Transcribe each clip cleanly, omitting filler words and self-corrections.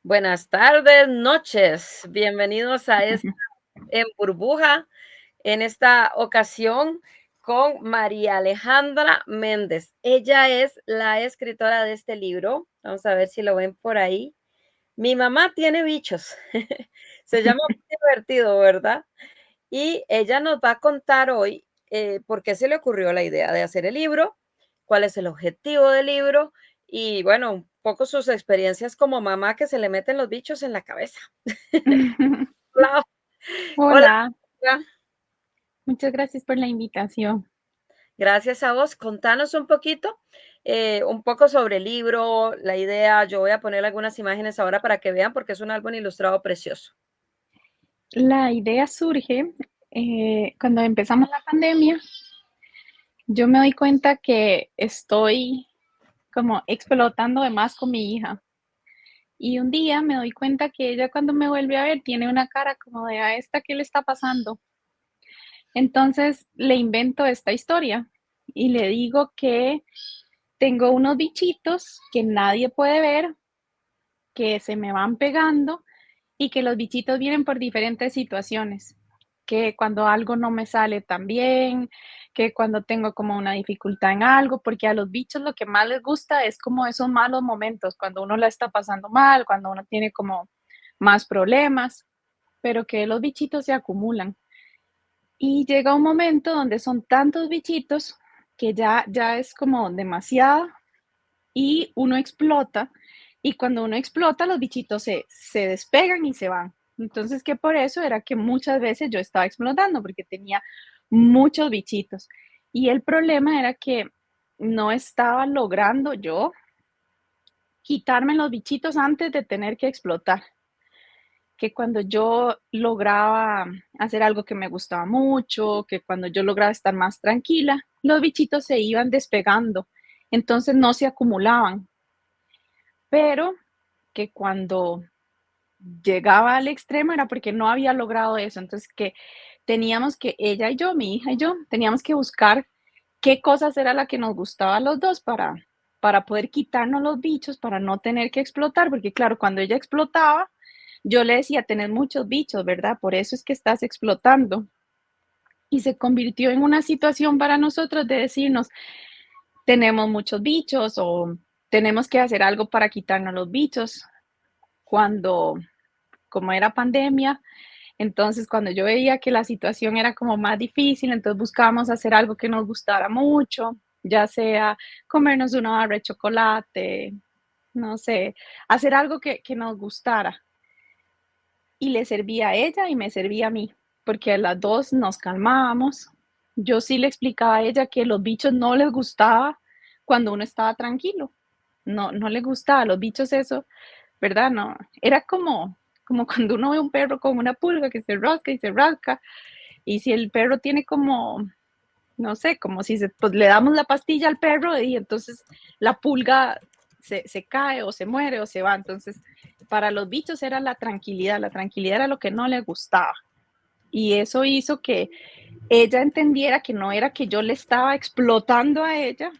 Buenas tardes, noches. Bienvenidos a En Burbuja. En esta ocasión con María Alejandra Méndez. Ella es la escritora de este libro. Vamos a ver si lo ven por ahí. Mi mamá tiene bichos. Se llama muy divertido, ¿verdad? Y ella nos va a contar hoy por qué se le ocurrió la idea de hacer el libro, cuál es el objetivo del libro y, bueno, un poco sus experiencias como mamá que se le meten los bichos en la cabeza. Hola, hola. Hola, Olga. muchas gracias por la invitación. Gracias a vos. Contanos un poco sobre el libro, la idea. Yo voy a poner algunas imágenes ahora para que vean porque es un álbum ilustrado precioso. La idea surge cuando empezamos la pandemia. Yo me doy cuenta que estoy como explotando de más con mi hija. Y un día me doy cuenta que ella cuando me vuelve a ver tiene una cara como de a esta, ¿qué le está pasando? Entonces le invento esta historia y le digo que tengo unos bichitos que nadie puede ver, que se me van pegando y que los bichitos vienen por diferentes situaciones, que cuando algo no me sale tan bien, que cuando tengo como una dificultad en algo, porque a los bichos lo que más les gusta es como esos malos momentos, cuando uno la está pasando mal, cuando uno tiene como más problemas, pero que los bichitos se acumulan. Y llega un momento donde son tantos bichitos que ya es como demasiado y uno explota, y cuando uno explota, los bichitos se despegan y se van. Entonces, que por eso era que muchas veces yo estaba explotando, porque tenía muchos bichitos. Y el problema era que no estaba logrando yo quitarme los bichitos antes de tener que explotar. Que cuando yo lograba hacer algo que me gustaba mucho, que cuando yo lograba estar más tranquila, los bichitos se iban despegando, entonces no se acumulaban. Pero que cuando llegaba al extremo era porque no había logrado eso. Entonces, que teníamos que, ella y yo, mi hija y yo, teníamos que buscar qué cosas era la que nos gustaba a los dos para poder quitarnos los bichos, para no tener que explotar, porque claro, cuando ella explotaba, yo le decía, tenés muchos bichos, ¿verdad? Por eso es que estás explotando. Y se convirtió en una situación para nosotros de decirnos, tenemos muchos bichos o tenemos que hacer algo para quitarnos los bichos. Cuando como era pandemia, entonces cuando yo veía que la situación era como más difícil, entonces buscábamos hacer algo que nos gustara mucho, ya sea comernos una barra de chocolate, no sé, hacer algo que nos gustara. Y le servía a ella y me servía a mí, porque a las dos nos calmábamos. Yo sí le explicaba a ella que los bichos no les gustaba cuando uno estaba tranquilo. No les gustaba, los bichos eso, ¿verdad? No, era como cuando uno ve un perro con una pulga que se rasca y se rasca, y si el perro tiene como, no sé, como si pues, le damos la pastilla al perro y entonces la pulga se cae o se muere o se va. Entonces, para los bichos era la tranquilidad era lo que no le gustaba. Y eso hizo que ella entendiera que no era que yo le estaba explotando a ella,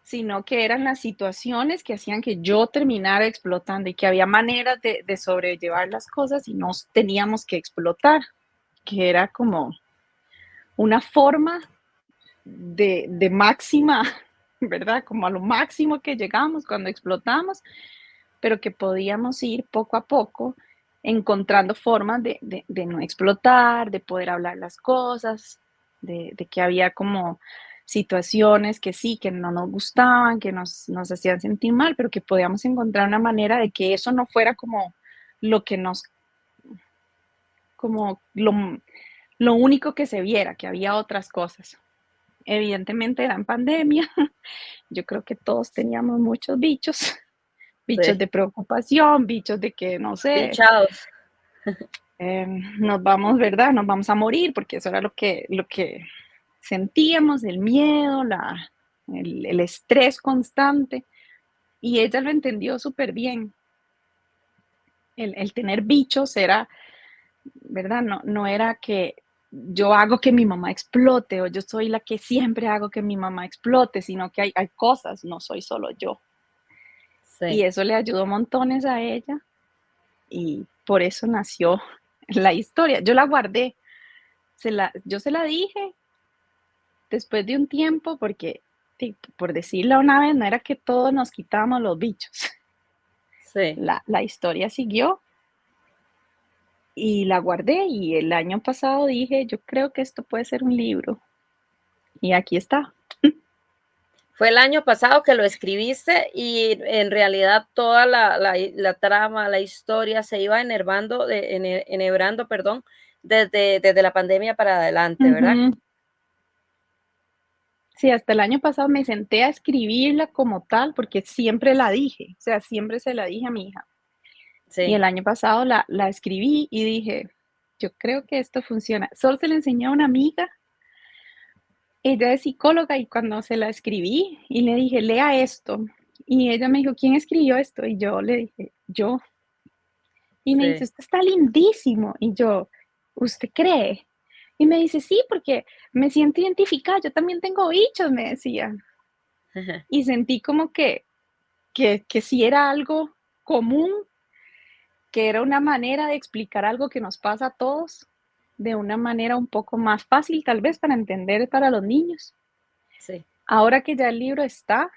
sino que eran las situaciones que hacían que yo terminara explotando y que había maneras de sobrellevar las cosas y no teníamos que explotar, que era como una forma de máxima, ¿verdad? Como a lo máximo que llegamos cuando explotamos, pero que podíamos ir poco a poco encontrando formas de no explotar, de poder hablar las cosas, de que había como situaciones que sí, que no nos gustaban, que nos hacían sentir mal, pero que podíamos encontrar una manera de que eso no fuera como lo que nos, como lo único que se viera, que había otras cosas. Evidentemente era en pandemia, yo creo que todos teníamos muchos bichos, bichos Sí. de preocupación, bichos de que, no sé, Bichados. nos vamos, ¿verdad? Nos vamos a morir, porque eso era lo que sentíamos, el miedo, el estrés constante, y ella lo entendió súper bien. El tener bichos era, ¿verdad? No era que yo hago que mi mamá explote o yo soy la que siempre hago que mi mamá explote, sino que hay cosas, no soy solo yo. y sí. eso le ayudó montones a ella y por eso nació la historia. Yo la guardé, yo se la dije después de un tiempo porque, por decirlo una vez, no era que todos nos quitábamos los bichos. Sí. La historia siguió y la guardé y el año pasado dije, yo creo que esto puede ser un libro y aquí está. Fue el año pasado que lo escribiste y en realidad toda la trama, la historia se iba enhebrando, perdón, desde la pandemia para adelante, ¿verdad? Ujú. Sí, hasta el año pasado me senté a escribirla como tal, porque siempre la dije, o sea, siempre se la dije a mi hija. Y Sí. el año pasado la escribí y dije, yo creo que esto funciona. Solo se le enseñé a una amiga, ella es psicóloga y cuando se la escribí y le dije, lea esto. Y ella me dijo, ¿quién escribió esto? Y yo le dije, yo. Y me dice, Sí. esto está lindísimo. Y yo, ¿usted cree? Y me dice, sí, porque me siento identificada, yo también tengo bichos, me decía. Y sentí como que sí era algo común, que era una manera de explicar algo que nos pasa a todos de una manera un poco más fácil, tal vez, para entender para los niños. Sí. Ahora que ya el libro está,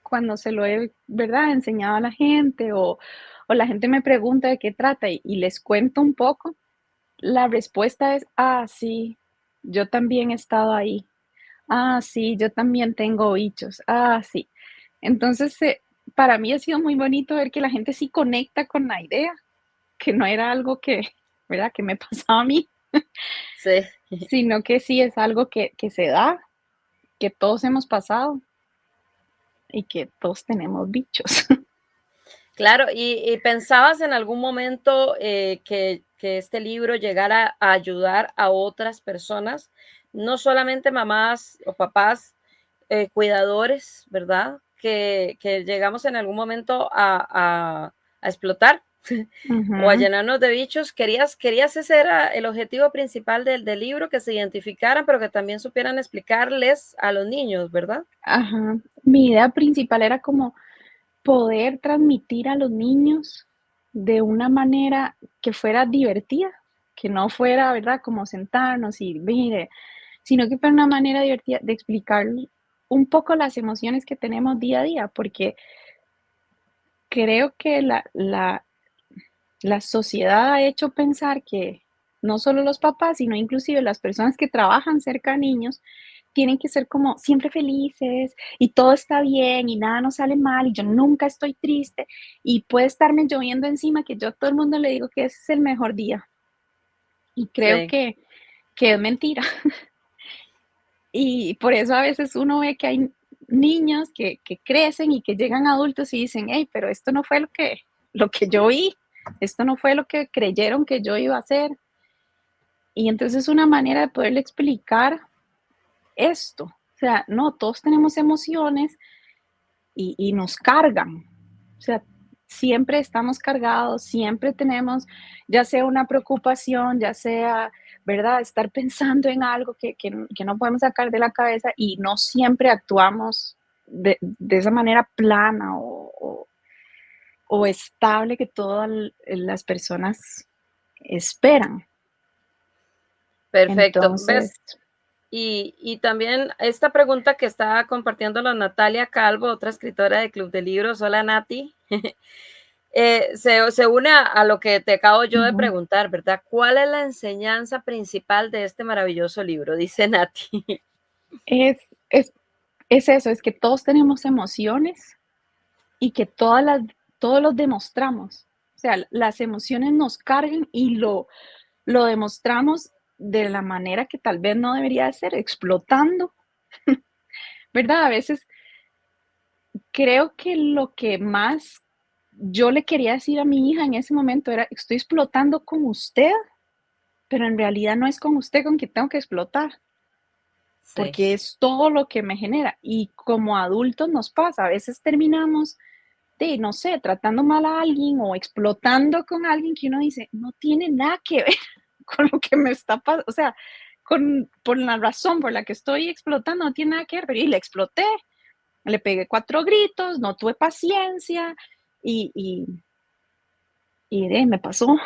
cuando se lo he, ¿verdad?, enseñado a la gente o la gente me pregunta de qué trata y les cuento un poco, la respuesta es, ah, sí, yo también he estado ahí. Ah, sí, yo también tengo bichos. Ah, sí. Entonces, para mí ha sido muy bonito ver que la gente sí conecta con la idea, que no era algo que, ¿verdad?, que me pasaba a mí, Sí. sino que sí es algo que se da, que todos hemos pasado y que todos tenemos bichos. Claro, ¿y pensabas en algún momento, que este libro llegara a ayudar a otras personas? No solamente mamás o papás, cuidadores, ¿verdad? Que llegamos en algún momento a explotar o a Ujú, llenarnos de bichos. Querías ese era el objetivo principal del libro, que se identificaran, pero que también supieran explicarles a los niños, ¿verdad? ajá. Mi idea principal era como poder transmitir a los niños de una manera que fuera divertida, que no fuera, ¿verdad?, como sentarnos y mire, sino que fuera una manera divertida de explicar un poco las emociones que tenemos día a día, porque creo que la sociedad ha hecho pensar que no solo los papás, sino inclusive las personas que trabajan cerca de niños, tienen que ser como siempre felices y todo está bien y nada nos sale mal y yo nunca estoy triste y puede estarme lloviendo encima que yo a todo el mundo le digo que ese es el mejor día y creo Sí, que es mentira. Y por eso a veces uno ve que hay niños que crecen y que llegan adultos y dicen, hey, pero esto no fue lo que yo vi, esto no fue lo que creyeron que yo iba a hacer. Y entonces es una manera de poderle explicar esto. O sea, no, todos tenemos emociones y nos cargan. O sea, siempre estamos cargados, siempre tenemos, ya sea una preocupación, ya sea, ¿verdad? Estar pensando en algo que no podemos sacar de la cabeza y no siempre actuamos de esa manera plana o estable que todas las personas esperan. perfecto. ¿Ves? Entonces, Y también esta pregunta que está compartiéndolo Natalia Calvo, otra escritora de Club de Libros. Hola, Nati. Se une a lo que te acabo yo de ujú, preguntar, ¿verdad? ¿Cuál es la enseñanza principal de este maravilloso libro? Dice Nati. es, es, es eso, es que todos tenemos emociones y que todos los demostramos. O sea, las emociones nos cargan y lo demostramos de la manera que tal vez no debería de ser, explotando, ¿verdad? A veces creo que lo que más yo le quería decir a mi hija en ese momento era, estoy explotando con usted, pero en realidad no es con usted con quien tengo que explotar, Sí, porque es todo lo que me genera. Y como adultos nos pasa, a veces terminamos de, no sé, tratando mal a alguien o explotando con alguien que uno dice, no tiene nada que ver con lo que me está pasando, o sea, por la razón por la que estoy explotando, no tiene nada que ver, pero y le exploté. le pegué 4 gritos, no tuve paciencia y me pasó.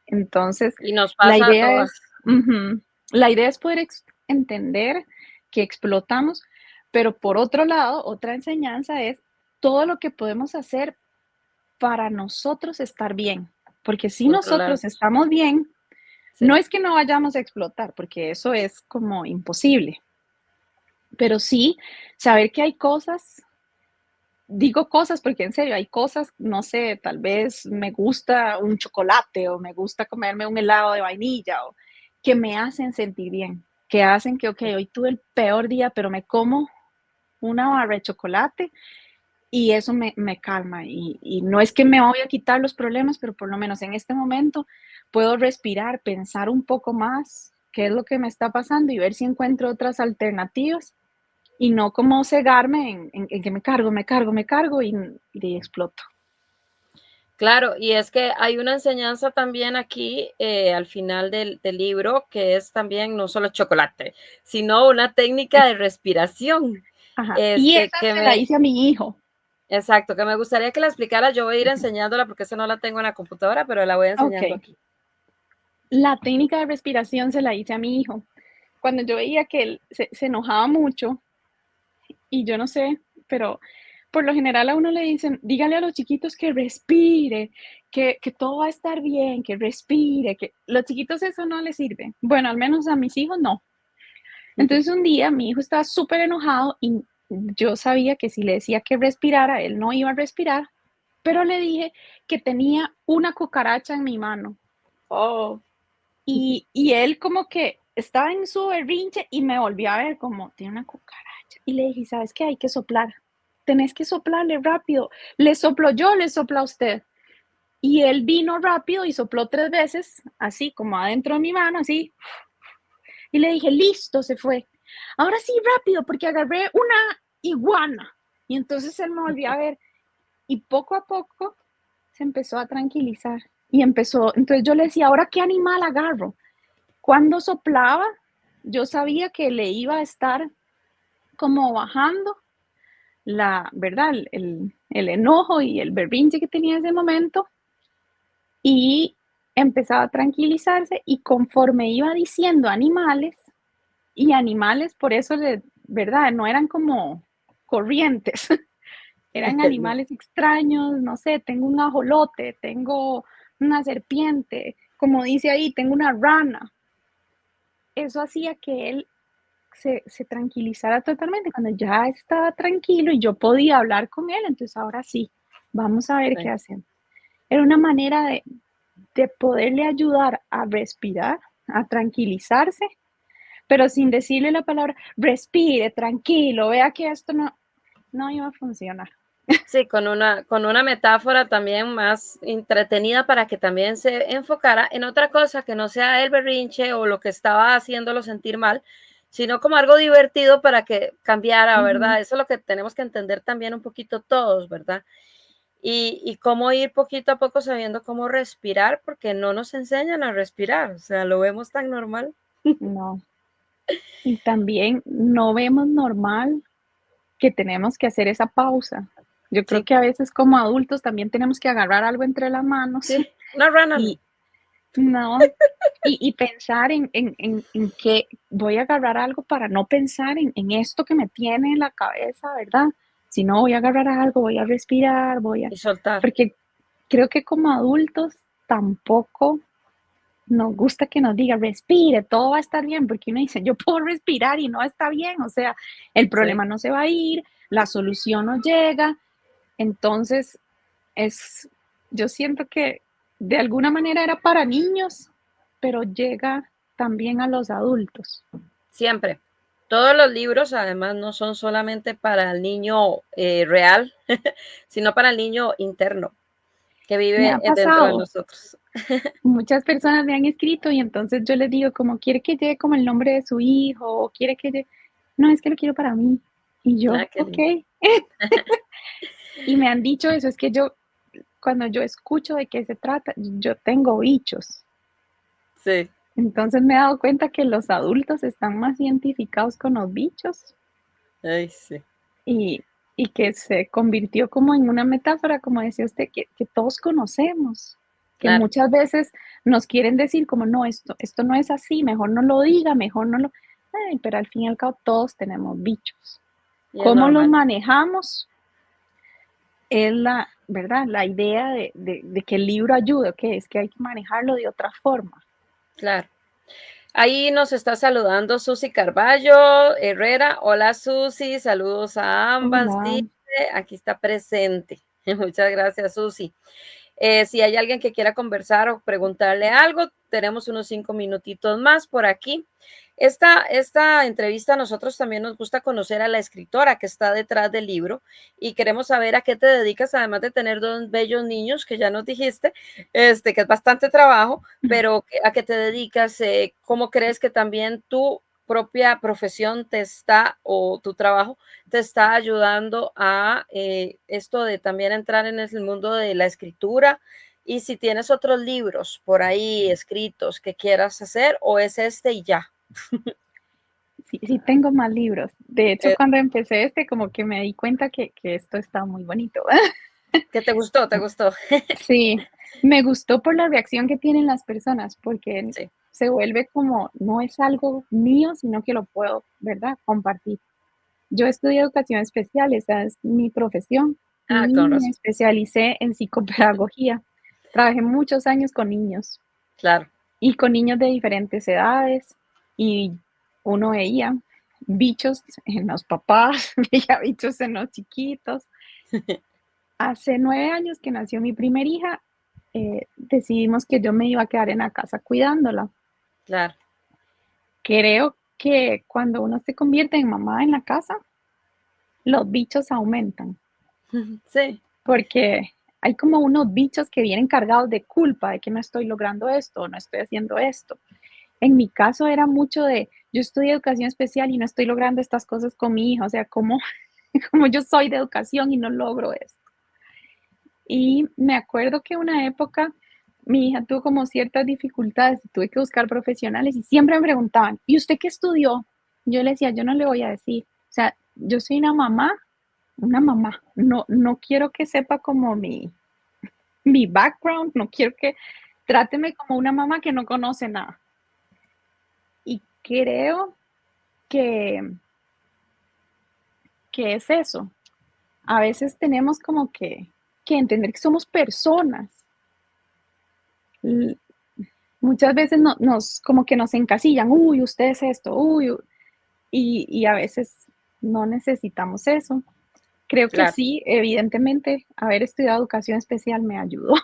Entonces, Y nos la pasa a idea todas. es, ujú, la idea es poder entender que explotamos, pero por otro lado, otra enseñanza es todo lo que podemos hacer para nosotros estar bien, porque si Controlar, nosotros estamos bien, no sí. es que no vayamos a explotar, porque eso es como imposible, pero sí saber que hay cosas, digo cosas porque en serio hay cosas, no sé, tal vez me gusta un chocolate o me gusta comerme un helado de vainilla o que me hacen sentir bien, que hacen que, ok, hoy tuve el peor día, pero me como una barra de chocolate y eso me calma. Y no es que me voy a quitar los problemas, pero por lo menos en este momento puedo respirar, pensar un poco más qué es lo que me está pasando y ver si encuentro otras alternativas y no como cegarme en que me cargo y exploto. Claro, y es que hay una enseñanza también aquí al final del libro que es también no solo chocolate, sino una técnica de respiración. Ajá. Y esa Que se la me, hice a mi hijo. exacto, que me gustaría que la explicara. Yo voy a ir enseñándola porque esa no la tengo en la computadora, pero la voy Ok. enseñando aquí. La técnica de respiración se la hice a mi hijo. Cuando yo veía que él se enojaba mucho, y yo no sé, pero por lo general a uno le dicen, dígale a los chiquitos que respire, que todo va a estar bien, que respire, que los chiquitos eso no les sirve. Bueno, al menos a mis hijos no. Entonces un día mi hijo estaba súper enojado y yo sabía que si le decía que respirara, él no iba a respirar, pero le dije que tenía una cucaracha en mi mano. Oh, Y él como que estaba en su berrinche y me volvió a ver como, tiene una cucaracha. Y le dije, ¿sabes qué? Hay que soplar. Tenés que soplarle rápido. Le soplo yo, le sopla a usted. Y él vino rápido y sopló 3 veces, así como adentro de mi mano, así. Y le dije, listo, se fue. Ahora sí, rápido, porque agarré una iguana. Y entonces él me volvió a ver y poco a poco se empezó a tranquilizar. Y empezó, entonces yo le decía, ¿ahora qué animal agarro? Cuando soplaba, yo sabía que le iba a estar como bajando la, ¿verdad? El enojo y el berrinche que tenía en ese momento y empezaba a tranquilizarse y conforme iba diciendo animales, y animales, por eso, ¿verdad? No eran como corrientes, eran no. animales extraños, no sé, tengo un ajolote, tengo una serpiente, como dice ahí, tengo una rana. Eso hacía que él se tranquilizara totalmente. Cuando ya estaba tranquilo y yo podía hablar con él, entonces ahora sí, vamos a ver qué Sí. hacemos. Era una manera de poderle ayudar a respirar, a tranquilizarse, pero sin decirle la palabra, respire, tranquilo, vea que esto no iba a funcionar. Sí, con una metáfora también más entretenida para que también se enfocara en otra cosa que no sea el berrinche o lo que estaba haciéndolo sentir mal, sino como algo divertido para que cambiara, Ujú. ¿verdad? Eso es lo que tenemos que entender también un poquito todos, ¿verdad? Y cómo ir poquito a poco sabiendo cómo respirar, porque no nos enseñan a respirar, o sea, lo vemos tan normal. No. Y también no vemos normal que tenemos que hacer esa pausa. Yo creo Sí, que a veces como adultos también tenemos que agarrar algo entre las manos sí, una rana no. y no, y pensar en que voy a agarrar algo para no pensar en esto que me tiene en la cabeza, ¿verdad? Si no, voy a agarrar algo, voy a respirar, Y soltar. porque creo que como adultos tampoco nos gusta que nos diga, respire, todo va a estar bien, porque uno dice, yo puedo respirar y no está bien, o sea, el Sí. problema no se va a ir, la solución no llega, entonces es, yo siento que de alguna manera era para niños, pero llega también a los adultos. Siempre. Todos los libros, además, no son solamente para el niño real, sino para el niño interno que Me vive ha dentro de pasado, nosotros. muchas personas me han escrito y entonces yo les digo, como quiere que llegue como el nombre de su hijo o quiere que llegue, no, es que lo quiero para mí. Y Ah, yo, qué ok. lindo. Y me han dicho eso, es que yo, cuando yo escucho de qué se trata, yo tengo bichos. Sí, Entonces me he dado cuenta que los adultos están más identificados con los bichos ay, sí. y que se convirtió como en una metáfora, como decía usted, que todos conocemos, que Claro, muchas veces nos quieren decir como, no, esto no es así, mejor no lo diga, mejor no lo... Ay, pero al fin y al cabo todos tenemos bichos. y es ¿Cómo los normal, manejamos? Es la, ¿verdad? La idea de que el libro ayude, que es que hay que manejarlo de otra forma. claro. Ahí nos está saludando Susi Carballo Herrera. Hola Susi, saludos a ambas. Hola. Dice, aquí está presente. Muchas gracias, Susi. Si hay alguien que quiera conversar o preguntarle algo, tenemos unos 5 minutitos más por aquí. Esta entrevista a nosotros también nos gusta conocer a la escritora que está detrás del libro y queremos saber a qué te dedicas, además de tener dos bellos niños que ya nos dijiste, que es bastante trabajo, pero a qué te dedicas, cómo crees que también tu propia profesión te está o tu trabajo te está ayudando a esto de también entrar en el mundo de la escritura y si tienes otros libros por ahí escritos que quieras hacer o es este y ya. Sí, sí tengo más libros. De hecho, Eh, cuando empecé como que me di cuenta que esto está muy bonito. ¿Qué te gustó? ¿Te gustó? Sí, me gustó por la reacción que tienen las personas, porque Sí. se vuelve como, no es algo mío, sino que lo puedo, ¿verdad?, compartir. Yo estudié educación especial, esa es mi profesión, Ah, con y me razón. especialicé en psicopedagogía. Trabajé muchos años con niños Claro. y con niños de diferentes edades, y uno veía bichos en los papás, veía bichos en los chiquitos. Hace 9 años que nació mi primer hija, decidimos que yo me iba a quedar en la casa cuidándola. Claro. Creo que cuando uno se convierte en mamá en la casa, los bichos aumentan, Sí, porque hay como unos bichos que vienen cargados de culpa, de que no estoy logrando esto, no estoy haciendo esto. En mi caso era mucho de, yo estudié educación especial y no estoy logrando estas cosas con mi hija, o sea, como, como yo soy de educación y no logro esto. Y me acuerdo que una época mi hija tuvo como ciertas dificultades y tuve que buscar profesionales y siempre me preguntaban, ¿y usted qué estudió? Yo le decía, yo no le voy a decir, o sea, yo soy una mamá, no, no quiero que sepa como mi background, no quiero que tráteme como una mamá que no conoce nada. Y creo que, que es eso. A veces tenemos como que entender que somos personas. Muchas veces nos como que nos encasillan, uy, usted es esto, uy, y a veces no necesitamos eso. Creo que claro. sí, evidentemente, haber estudiado educación especial me ayudó.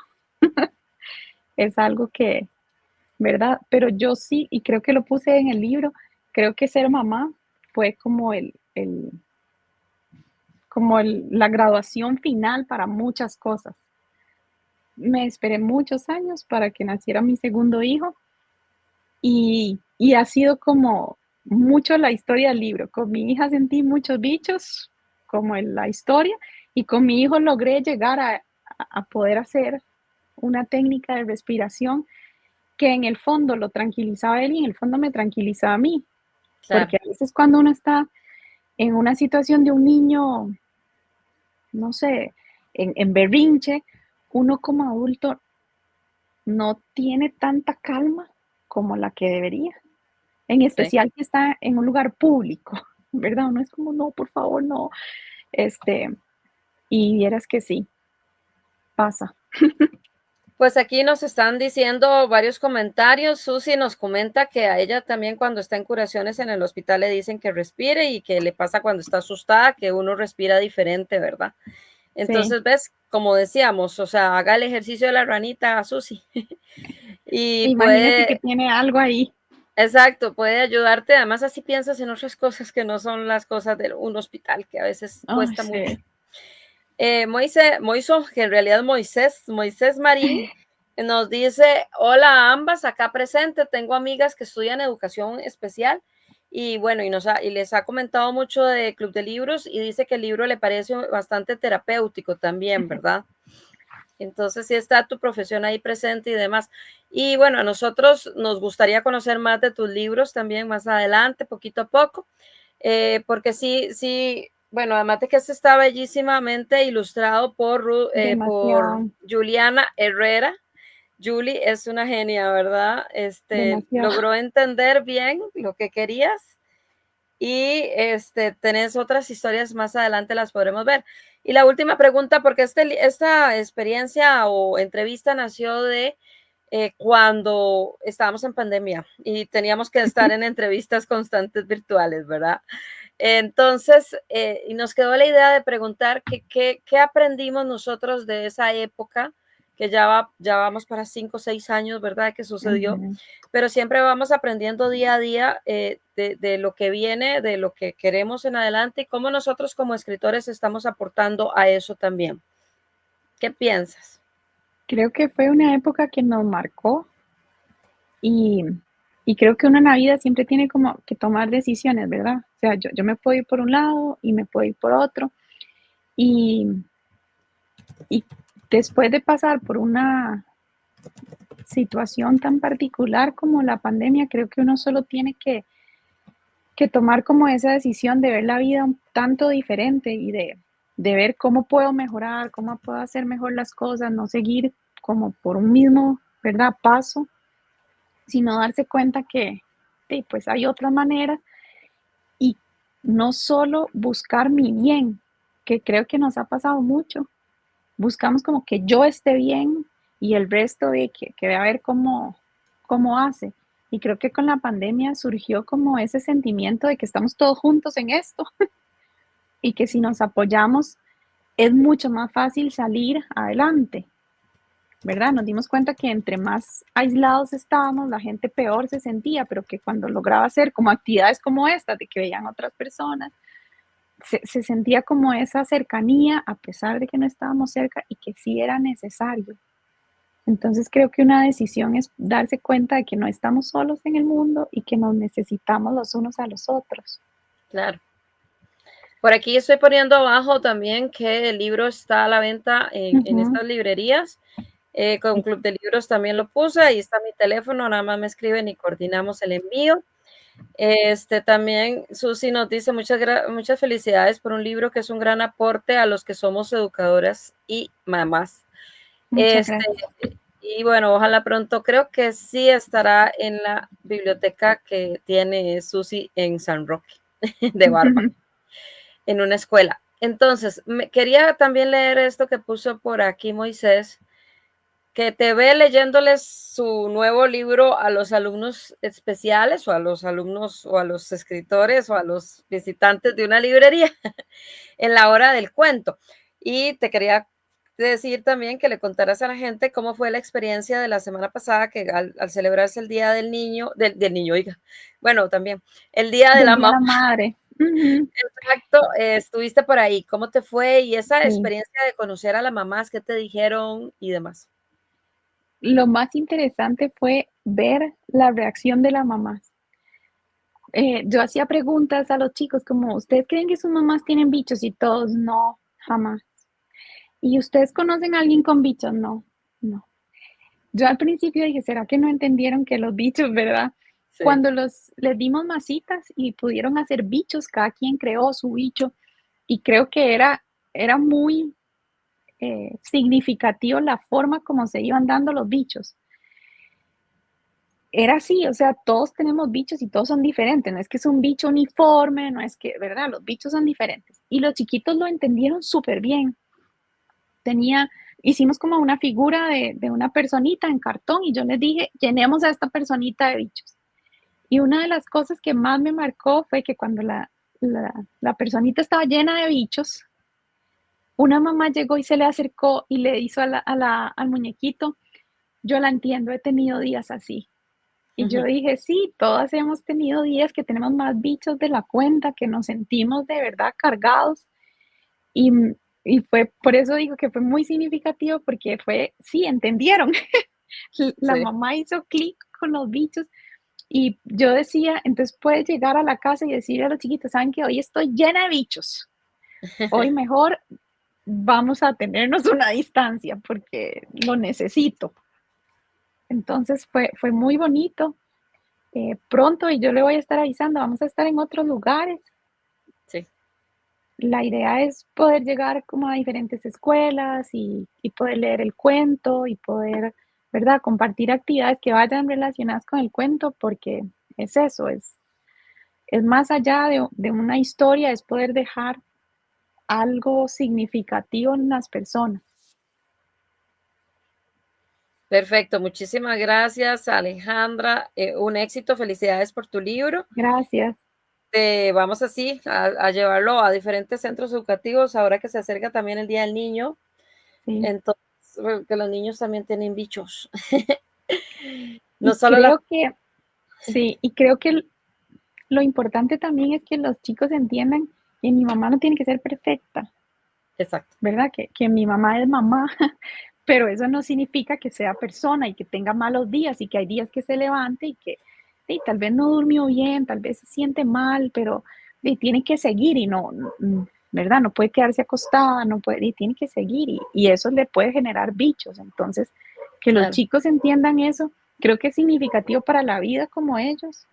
Es algo que, ¿verdad? Pero yo sí, y creo que lo puse en el libro, creo que ser mamá fue como la graduación final para muchas cosas. Me esperé muchos años para que naciera mi segundo hijo. Y ha sido como mucho la historia del libro. Con mi hija sentí muchos bichos, como en la historia, y con mi hijo logré llegar a poder hacer una técnica de respiración que en el fondo lo tranquilizaba a él y en el fondo me tranquilizaba a mí. Claro. Porque a veces cuando uno está en una situación de un niño, no sé, en berrinche, uno como adulto no tiene tanta calma como la que debería. En Sí. especial que está en un lugar público, ¿verdad? No es como, no, por favor, no. Este, y vieras que sí, pasa. Pues aquí nos están diciendo varios comentarios. Susi nos comenta que a ella también cuando está en curaciones en el hospital le dicen que respire y que le pasa cuando está asustada, que uno respira diferente, ¿verdad? Sí, Entonces, ves, como decíamos, o sea, haga el ejercicio de la ranita, Susi, y imagínese que puede, tiene algo ahí. exacto, puede ayudarte. Además, así piensas en otras cosas que no son las cosas de un hospital, que a veces Oh, cuesta mucho. sí. Moiso, que en realidad es Moisés Marín, nos dice, hola a ambas, acá presente, tengo amigas que estudian educación especial y bueno, y les ha comentado mucho de Club de Libros y dice que el libro le parece bastante terapéutico también, ¿verdad? Entonces, sí está tu profesión ahí presente y demás. Y bueno, a nosotros nos gustaría conocer más de tus libros también más adelante, poquito a poco, porque sí, Bueno, además de que este está bellísimamente ilustrado por Demasiado, Juliana Herrera. Julie es una genia, ¿verdad? demasiado. Logró entender bien lo que querías y tenés otras historias más adelante, las podremos ver. Y la última pregunta, porque esta experiencia o entrevista nació de cuando estábamos en pandemia y teníamos que estar en entrevistas constantes virtuales, ¿verdad? Entonces, y nos quedó la idea de preguntar qué aprendimos nosotros de esa época, que ya vamos para 5 o 6 años, ¿verdad? Que sucedió, pero siempre vamos aprendiendo día a día de lo que viene, de lo que queremos en adelante y cómo nosotros como escritores estamos aportando a eso también. ¿Qué piensas? Creo que fue una época que nos marcó y, y creo que uno en la vida siempre tiene como que tomar decisiones, ¿verdad? O sea, yo me puedo ir por un lado y me puedo ir por otro. Y, y después de pasar por una situación tan particular como la pandemia, creo que uno solo tiene que tomar como esa decisión de ver la vida un tanto diferente y de ver cómo puedo mejorar, cómo puedo hacer mejor las cosas, no seguir como por un mismo, ¿verdad? Paso, sino darse cuenta que pues hay otras maneras y no solo buscar mi bien, que creo que nos ha pasado mucho. Buscamos como que yo esté bien y el resto de que vea a ver cómo hace. Y creo que con la pandemia surgió como ese sentimiento de que estamos todos juntos en esto y que si nos apoyamos es mucho más fácil salir adelante, ¿verdad? Nos dimos cuenta que entre más aislados estábamos, la gente peor se sentía, pero que cuando lograba hacer como actividades como estas, de que veían otras personas, se sentía como esa cercanía, a pesar de que no estábamos cerca y que sí era necesario. Entonces creo que una decisión es darse cuenta de que no estamos solos en el mundo y que nos necesitamos los unos a los otros. Claro. Por aquí estoy poniendo abajo también que el libro está a la venta en estas librerías. Con Club de Libros también lo puse, ahí está mi teléfono, nada más me escriben y coordinamos el envío. También Susi nos dice muchas felicidades por un libro que es un gran aporte a los que somos educadoras y mamás. Muchas gracias. Y bueno, ojalá pronto, creo que sí estará en la biblioteca que tiene Susi en San Roque de Barba, en una escuela. Entonces, quería también leer esto que puso por aquí Moisés, que te ve leyéndoles su nuevo libro a los alumnos especiales o a los alumnos o a los escritores o a los visitantes de una librería en la hora del cuento. Y te quería decir también que le contaras a la gente cómo fue la experiencia de la semana pasada, que al celebrarse el Día del Niño, del niño, oiga, bueno, también el Día de Del la Día de Mamá. la Madre. Exacto, estuviste por ahí, ¿cómo te fue? Y esa Sí. experiencia de conocer a las mamás, ¿qué te dijeron y demás? Lo más interesante fue ver la reacción de las mamás. Yo hacía preguntas a los chicos como, ¿ustedes creen que sus mamás tienen bichos? Y todos, no, jamás. ¿Y ustedes conocen a alguien con bichos? No, no. Yo al principio dije, ¿será que no entendieron que los bichos, verdad? Sí. Cuando les dimos masitas y pudieron hacer bichos, cada quien creó su bicho y creo que era muy significativo la forma como se iban dando los bichos. Era así, o sea, todos tenemos bichos y todos son diferentes, no es que es un bicho uniforme, no es que, ¿verdad? Los bichos son diferentes. Y los chiquitos lo entendieron súper bien. Hicimos como una figura de una personita en cartón y yo les dije, llenemos a esta personita de bichos. Y una de las cosas que más me marcó fue que cuando la personita estaba llena de bichos, una mamá llegó y se le acercó y le hizo al muñequito, yo la entiendo, he tenido días así. Y yo dije, sí, todas hemos tenido días que tenemos más bichos de la cuenta, que nos sentimos de verdad cargados. Y, y fue, por eso digo que fue muy significativo, porque fue, sí, entendieron. La Sí. mamá hizo clic con los bichos y yo decía, entonces puedes llegar a la casa y decirle a los chiquitos, saben que hoy estoy llena de bichos, hoy mejor vamos a tenernos una distancia porque lo necesito. Entonces fue muy bonito. Pronto y yo le voy a estar avisando, vamos a estar en otros lugares. Sí. la idea es poder llegar como a diferentes escuelas y poder leer el cuento y poder, ¿verdad?, compartir actividades que vayan relacionadas con el cuento, porque es eso, es más allá de una historia, es poder dejar algo significativo en las personas. Perfecto, muchísimas gracias, Alejandra. Un éxito, felicidades por tu libro. Gracias, Vamos así a llevarlo a diferentes centros educativos ahora que se acerca también el Día del Niño. sí. Entonces, que los niños también tienen bichos. No Y solo la... creo que sí, y creo que lo importante también es que los chicos entiendan que mi mamá no tiene que ser perfecta, Exacto, ¿verdad? Que mi mamá es mamá, pero eso no significa que sea persona y que tenga malos días y que hay días que se levante y que sí, tal vez no durmió bien, tal vez se siente mal, pero sí, tiene que seguir y ¿verdad? No puede quedarse acostada, no puede, y tiene que seguir y eso le puede generar bichos. Entonces, que los claro. chicos entiendan eso, creo que es significativo para la vida como ellos,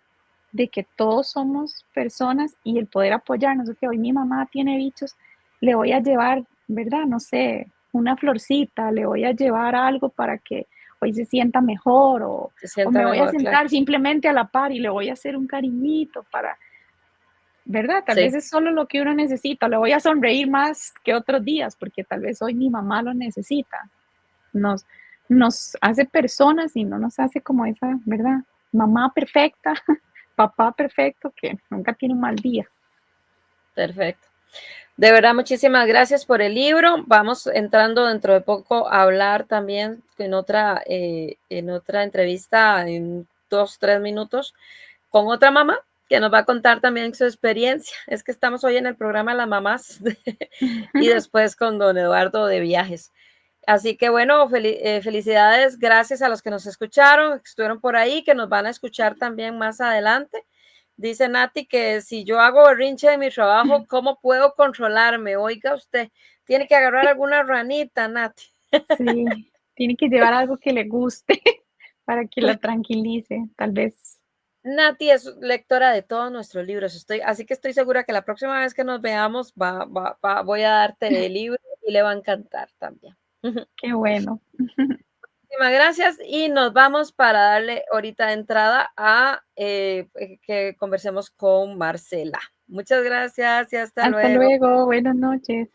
de que todos somos personas y el poder apoyarnos, que hoy mi mamá tiene bichos, le voy a llevar, ¿verdad? No sé, una florcita, le voy a llevar algo para que hoy se sienta mejor Se o sienta me voy a mejor, claro. sentar simplemente a la par y le voy a hacer un cariñito para, ¿verdad? Tal vez Sí, es solo lo que uno necesita, le voy a sonreír más que otros días porque tal vez hoy mi mamá lo necesita. Nos, nos hace personas y no nos hace como esa, ¿verdad? Mamá perfecta, papá perfecto que nunca tiene un mal día. perfecto. De verdad, muchísimas gracias por el libro. Vamos entrando dentro de poco a hablar también en otra entrevista en 2, 3 minutos con otra mamá que nos va a contar también su experiencia. Es que estamos hoy en el programa Las Mamás y después con don Eduardo de viajes. Así que bueno, felicidades, gracias a los que nos escucharon, que estuvieron por ahí, que nos van a escuchar también más adelante. Dice Nati que si yo hago berrinche de mi trabajo, ¿cómo puedo controlarme? Oiga usted, tiene que agarrar alguna ranita, Nati. Sí, tiene que llevar algo que le guste para que la tranquilice, tal vez. Nati es lectora de todos nuestros libros, así que estoy segura que la próxima vez que nos veamos voy a darte el libro y le va a encantar también. Qué bueno. Muchísimas gracias y nos vamos para darle ahorita entrada a que conversemos con Marcela. Muchas gracias y hasta Hasta luego. luego, buenas noches.